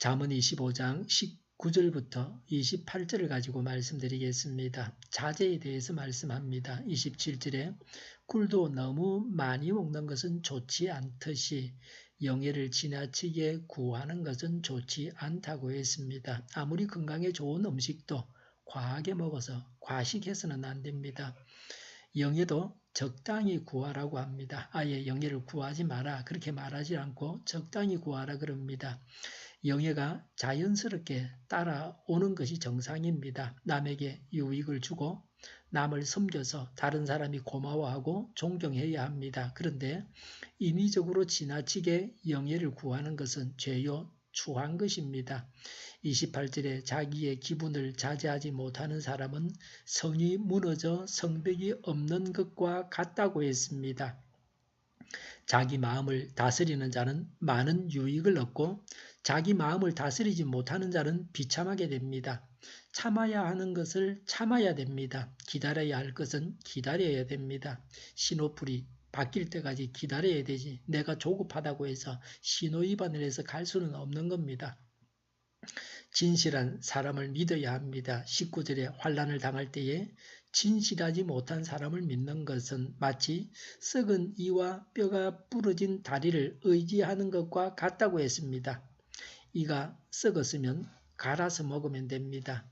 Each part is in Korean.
잠언 25장 19절부터 28절을 가지고 말씀드리겠습니다. 자제에 대해서 말씀합니다. 27절에 꿀도 너무 많이 먹는 것은 좋지 않듯이 영예를 지나치게 구하는 것은 좋지 않다고 했습니다. 아무리 건강에 좋은 음식도 과하게 먹어서 과식해서는 안 됩니다. 영예도 적당히 구하라고 합니다. 아예 영예를 구하지 마라 그렇게 말하지 않고 적당히 구하라 그럽니다. 영예가 자연스럽게 따라오는 것이 정상입니다. 남에게 유익을 주고 남을 섬겨서 다른 사람이 고마워하고 존경해야 합니다. 그런데 인위적으로 지나치게 영예를 구하는 것은 죄요 추한 것입니다. 28절에 자기의 기분을 자제하지 못하는 사람은 성이 무너져 성벽이 없는 것과 같다고 했습니다. 자기 마음을 다스리는 자는 많은 유익을 얻고 자기 마음을 다스리지 못하는 자는 비참하게 됩니다. 참아야 하는 것을 참아야 됩니다. 기다려야 할 것은 기다려야 됩니다. 신호불이 바뀔 때까지 기다려야 되지 내가 조급하다고 해서 신호 위반을 해서 갈 수는 없는 겁니다. 진실한 사람을 믿어야 합니다. 19절에 환난을 당할 때에 진실하지 못한 사람을 믿는 것은 마치 썩은 이와 뼈가 부러진 다리를 의지하는 것과 같다고 했습니다. 이가 썩었으면 갈아서 먹으면 됩니다.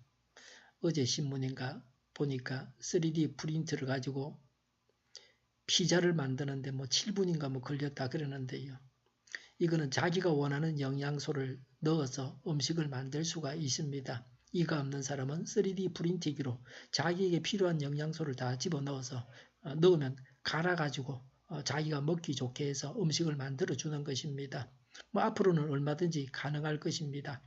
어제 신문인가 보니까 3D 프린터를 가지고 피자를 만드는데 7분인가 걸렸다 그러는데요. 이거는 자기가 원하는 영양소를 넣어서 음식을 만들 수가 있습니다. 이가 없는 사람은 3D 프린팅기로 자기에게 필요한 영양소를 다 집어넣어서 넣으면 갈아가지고 자기가 먹기 좋게 해서 음식을 만들어 주는 것입니다. 앞으로는 얼마든지 가능할 것입니다.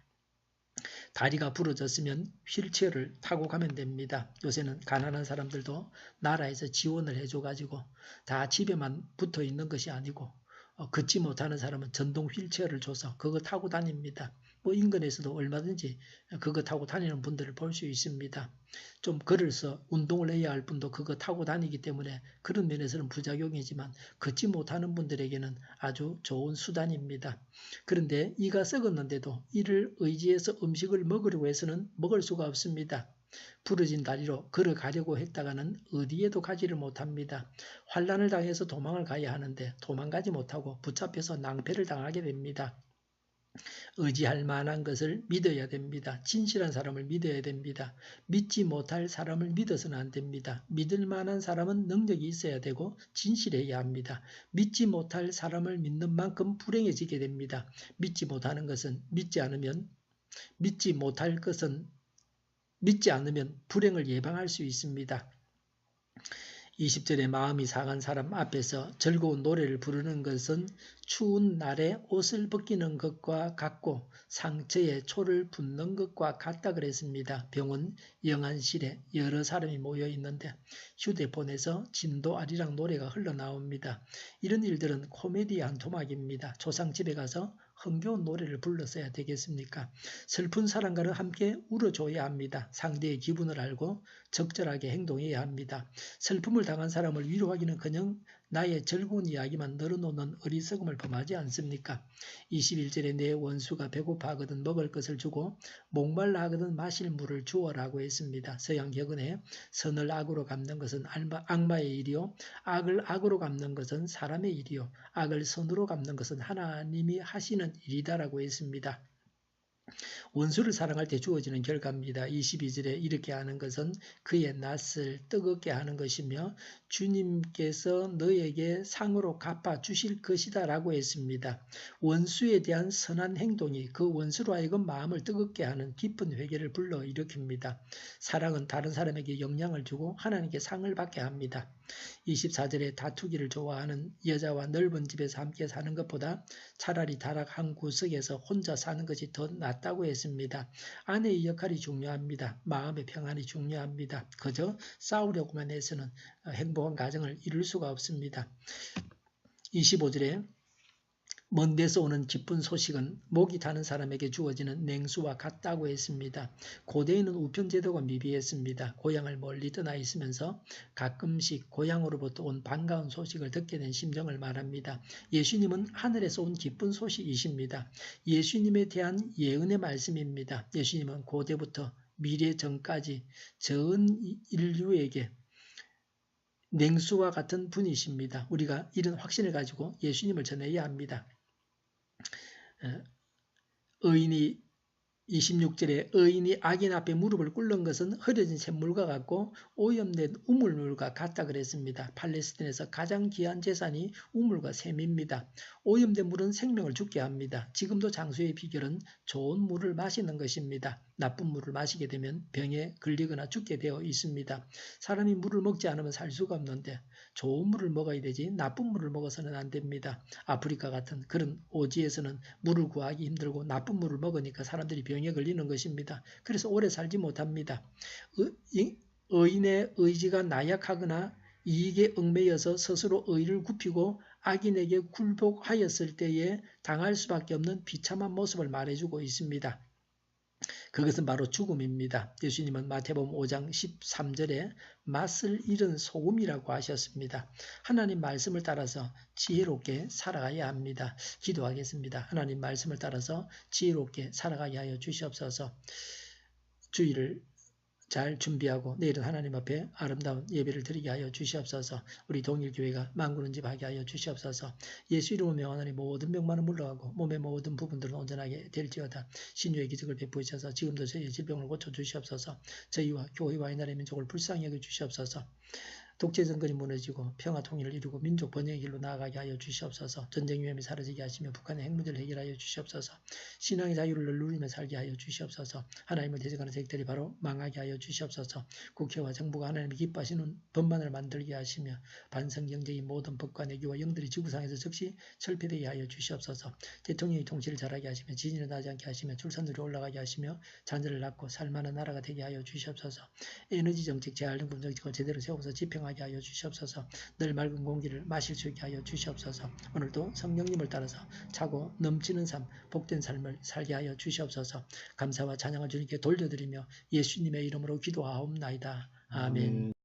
다리가 부러졌으면 휠체어를 타고 가면 됩니다. 요새는 가난한 사람들도 나라에서 지원을 해줘가지고 다 집에만 붙어 있는 것이 아니고 걷지 못하는 사람은 전동 휠체어를 줘서 그거 타고 다닙니다. 인근에서도 얼마든지 그거 타고 다니는 분들을 볼 수 있습니다. 좀 걸어서 운동을 해야 할 분도 그거 타고 다니기 때문에 그런 면에서는 부작용이지만 걷지 못하는 분들에게는 아주 좋은 수단입니다. 그런데 이가 썩었는데도 이를 의지해서 음식을 먹으려고 해서는 먹을 수가 없습니다. 부러진 다리로 걸어가려고 했다가는 어디에도 가지를 못합니다. 환난을 당해서 도망을 가야 하는데 도망가지 못하고 붙잡혀서 낭패를 당하게 됩니다. 의지할 만한 것을 믿어야 됩니다. 진실한 사람을 믿어야 됩니다. 믿지 못할 사람을 믿어서는 안 됩니다. 믿을 만한 사람은 능력이 있어야 되고 진실해야 합니다. 믿지 못할 사람을 믿는 만큼 불행해지게 됩니다. 믿지 못하는 것은 믿지 않으면 불행을 예방할 수 있습니다. 20절에 마음이 상한 사람 앞에서 즐거운 노래를 부르는 것은 추운 날에 옷을 벗기는 것과 같고 상처에 초를 붓는 것과 같다 그랬습니다. 병원 영안실에 여러 사람이 모여 있는데 휴대폰에서 진도 아리랑 노래가 흘러나옵니다. 이런 일들은 코미디의 한 토막입니다. 조상집에 가서 흥겨운 노래를 불렀어야 되겠습니까? 슬픈 사람과는 함께 울어줘야 합니다. 상대의 기분을 알고 적절하게 행동해야 합니다. 슬픔을 당한 사람을 위로하기는커녕 나의 즐거운 이야기만 늘어놓는 어리석음을 범하지 않습니까? 21절에 내 원수가 배고파하거든 먹을 것을 주고 목말라 하거든 마실 물을 주어라고 했습니다. 서양 격언에 선을 악으로 갚는 것은 악마의 일이요 악을 악으로 갚는 것은 사람의 일이요 악을 선으로 갚는 것은 하나님이 하시는 일이다라고 했습니다. 원수를 사랑할 때 주어지는 결과입니다. 22절에 이렇게 하는 것은 그의 낯을 뜨겁게 하는 것이며 주님께서 너에게 상으로 갚아주실 것이다 라고 했습니다. 원수에 대한 선한 행동이 그 원수로 하여금 마음을 뜨겁게 하는 깊은 회개를 불러일으킵니다. 사랑은 다른 사람에게 영향을 주고 하나님께 상을 받게 합니다. 24절에 다투기를 좋아하는 여자와 넓은 집에서 함께 사는 것보다 차라리 다락 한 구석에서 혼자 사는 것이 더 낫다고 했습니다. 아내의 역할이 중요합니다. 마음의 평안이 중요합니다. 그저 싸우려고만 해서는 행복한 가정을 이룰 수가 없습니다. 25절에 먼 데서 오는 기쁜 소식은 목이 타는 사람에게 주어지는 냉수와 같다고 했습니다. 고대에는 우편제도가 미비했습니다. 고향을 멀리 떠나 있으면서 가끔씩 고향으로부터 온 반가운 소식을 듣게 된 심정을 말합니다. 예수님은 하늘에서 온 기쁜 소식이십니다. 예수님에 대한 예언의 말씀입니다. 예수님은 고대부터 미래 전까지 전 인류에게 냉수와 같은 분이십니다. 우리가 이런 확신을 가지고 예수님을 전해야 합니다. 의인이 26절에 의인이 악인 앞에 무릎을 꿇는 것은 흐려진 샘물과 같고 오염된 우물물과 같다 그랬습니다. 팔레스틴에서 가장 귀한 재산이 우물과 샘입니다. 오염된 물은 생명을 죽게 합니다. 지금도 장수의 비결은 좋은 물을 마시는 것입니다. 나쁜 물을 마시게 되면 병에 걸리거나 죽게 되어 있습니다. 사람이 물을 먹지 않으면 살 수가 없는데 좋은 물을 먹어야 되지 나쁜 물을 먹어서는 안 됩니다. 아프리카 같은 그런 오지에서는 물을 구하기 힘들고 나쁜 물을 먹으니까 사람들이 병에 걸리는 것입니다. 그래서 오래 살지 못합니다. 의인의 의지가 나약하거나 이익에 얽매여서 스스로 의를 굽히고 악인에게 굴복하였을 때에 당할 수밖에 없는 비참한 모습을 말해주고 있습니다. 그것은 바로 죽음입니다. 예수님은 마태복음 5장 13절에 맛을 잃은 소금이라고 하셨습니다. 하나님 말씀을 따라서 지혜롭게 살아가야 합니다. 기도하겠습니다. 하나님 말씀을 따라서 지혜롭게 살아가게 하여 주시옵소서. 주일을 잘 준비하고 내일은 하나님 앞에 아름다운 예배를 드리게 하여 주시옵소서. 우리 동일교회가 만군은집하게 하여 주시옵소서. 예수 이름으로 명하노니 모든 병만은 물러가고 몸의 모든 부분들은 온전하게 될지어다. 신유의 기적을 베푸셔서 지금도 저희의 질병을 고쳐주시옵소서. 저희와 교회와 이 나라의 민족을 불쌍히 여겨주시옵소서. 독재 정권이 무너지고 평화 통일을 이루고 민족 번영의 길로 나아가게 하여 주시옵소서. 전쟁 위험이 사라지게 하시며 북한의 핵 문제를 해결하여 주시옵소서. 신앙의 자유를 누리며 살게 하여 주시옵소서. 하나님을 대적하는 세력들이 바로 망하게 하여 주시옵소서. 국회와 정부가 하나님이 기뻐하시는 법만을 만들게 하시며 반성경제의 모든 법과 내규와 영들이 지구상에서 즉시 철폐되게 하여 주시옵소서. 대통령이 통치를 잘하게 하시며 지진을 나지 않게 하시며 출산율이 올라가게 하시며 자녀를 낳고 살만한 나라가 되게 하여 주시옵소서. 에너지 정책, 재활용품 정책을 제대로 세워서 집행하게 하여 주시옵소서. 늘 맑은 공기를 마실 수 있게 하여 주시옵소서. 오늘도 성령님을 따라서 차고 넘치는 삶, 복된 삶을 살게 하여 주시옵소서. 감사와 찬양을 주님께 돌려드리며 예수님의 이름으로 기도하옵나이다. 아멘.